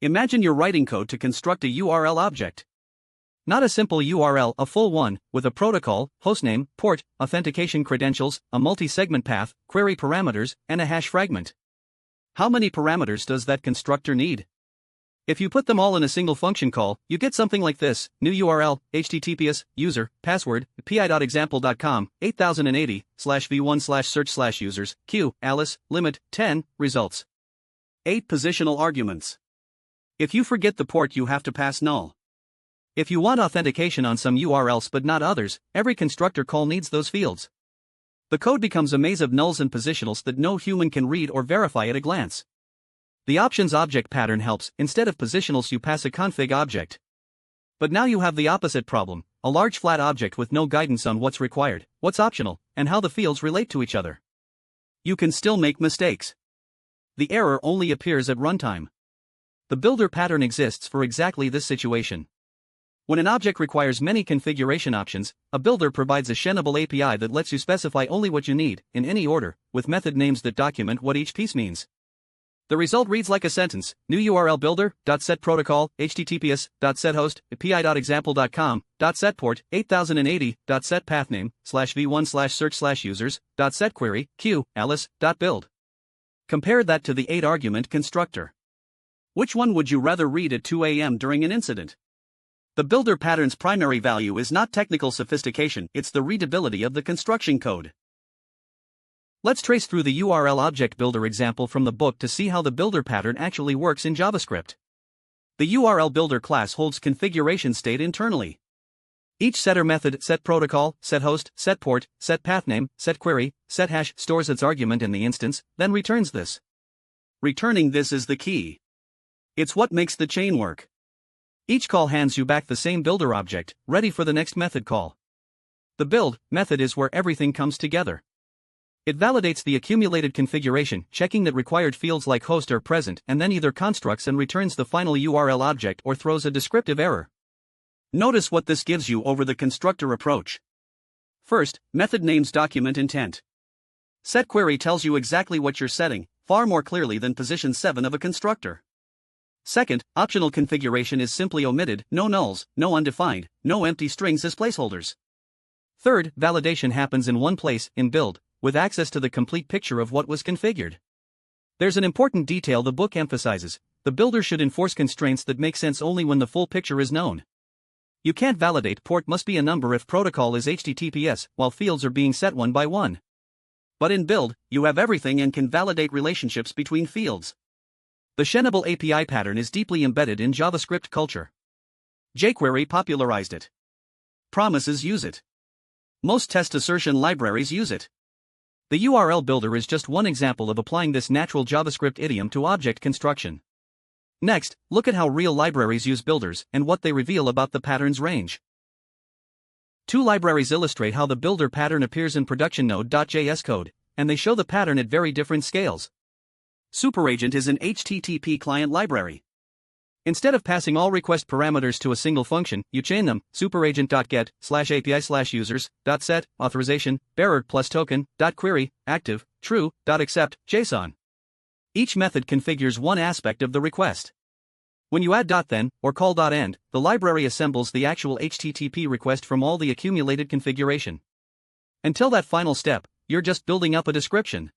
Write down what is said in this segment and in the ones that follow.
Imagine you're writing code to construct a URL object. Not a simple URL, a full one, with a protocol, hostname, port, authentication credentials, a multi-segment path, query parameters, and a hash fragment. How many parameters does that constructor need? If you put them all in a single function call, you get something like this: new URL, https, user, password, pi.example.com, 8080/v1/search/users, q, Alice, limit, 10, results. 8 positional arguments. If you forget the port, you have to pass null. If you want authentication on some URLs but not others, every constructor call needs those fields. The code becomes a maze of nulls and positionals that no human can read or verify at a glance. The options object pattern helps. Instead of positionals, you pass a config object. But now you have the opposite problem: a large flat object with no guidance on what's required, what's optional, and how the fields relate to each other. You can still make mistakes. The error only appears at runtime. The builder pattern exists for exactly this situation. When an object requires many configuration options, a builder provides a shareable API that lets you specify only what you need, in any order, with method names that document what each piece means. The result reads like a sentence: new URL builder.set protocol, https.sethost, pi.example.com.setport, 8080.set pathname, /v1/search/users.setquery, q, alice.build. Compare that to the 8-argument constructor. Which one would you rather read at 2 a.m. during an incident? The builder pattern's primary value is not technical sophistication, it's the readability of the construction code. Let's trace through the URL object builder example from the book to see how the builder pattern actually works in JavaScript. The URL builder class holds configuration state internally. Each setter method, setProtocol, setHost, setPort, setPathName, setQuery, setHash, stores its argument in the instance, then returns this. Returning this is the key. It's what makes the chain work. Each call hands you back the same builder object, ready for the next method call. The build method is where everything comes together. It validates the accumulated configuration, checking that required fields like host are present, and then either constructs and returns the final URL object or throws a descriptive error. Notice what this gives you over the constructor approach. First, method names document intent. SetQuery tells you exactly what you're setting, far more clearly than position 7 of a constructor. Second, optional configuration is simply omitted: no nulls, no undefined, no empty strings as placeholders. Third, validation happens in one place, in build, with access to the complete picture of what was configured. There's an important detail the book emphasizes: the builder should enforce constraints that make sense only when the full picture is known. You can't validate port must be a number if protocol is HTTPS, while fields are being set one by one. But in build, you have everything and can validate relationships between fields. The shareable API pattern is deeply embedded in JavaScript culture. jQuery popularized it. Promises use it. Most test assertion libraries use it. The URL builder is just one example of applying this natural JavaScript idiom to object construction. Next, look at how real libraries use builders and what they reveal about the pattern's range. 2 libraries illustrate how the builder pattern appears in production Node.js code, and they show the pattern at very different scales. SuperAgent is an HTTP client library. Instead of passing all request parameters to a single function, you chain them: superagent.get/API/users.set, authorization, bearer plus token, .query, active, true, .accept, JSON. Each method configures one aspect of the request. When you add .then, or call .end, the library assembles the actual HTTP request from all the accumulated configuration. Until that final step, you're just building up a description.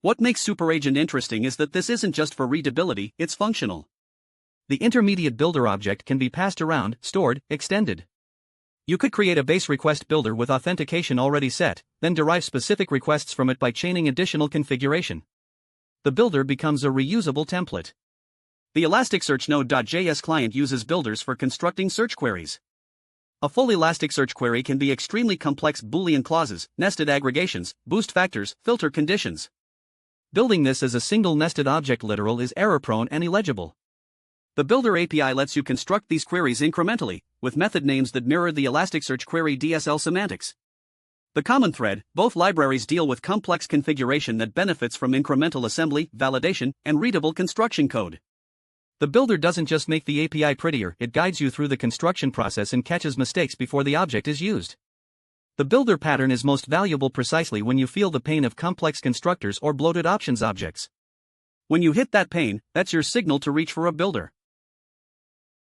What makes SuperAgent interesting is that this isn't just for readability, it's functional. The intermediate builder object can be passed around, stored, extended. You could create a base request builder with authentication already set, then derive specific requests from it by chaining additional configuration. The builder becomes a reusable template. The Elasticsearch Node.js client uses builders for constructing search queries. A full Elasticsearch query can be extremely complex: Boolean clauses, nested aggregations, boost factors, filter conditions. Building this as a single nested object literal is error-prone and illegible. The Builder API lets you construct these queries incrementally, with method names that mirror the Elasticsearch query DSL semantics. The common thread: both libraries deal with complex configuration that benefits from incremental assembly, validation, and readable construction code. The builder doesn't just make the API prettier, it guides you through the construction process and catches mistakes before the object is used. The builder pattern is most valuable precisely when you feel the pain of complex constructors or bloated options objects. When you hit that pain, that's your signal to reach for a builder.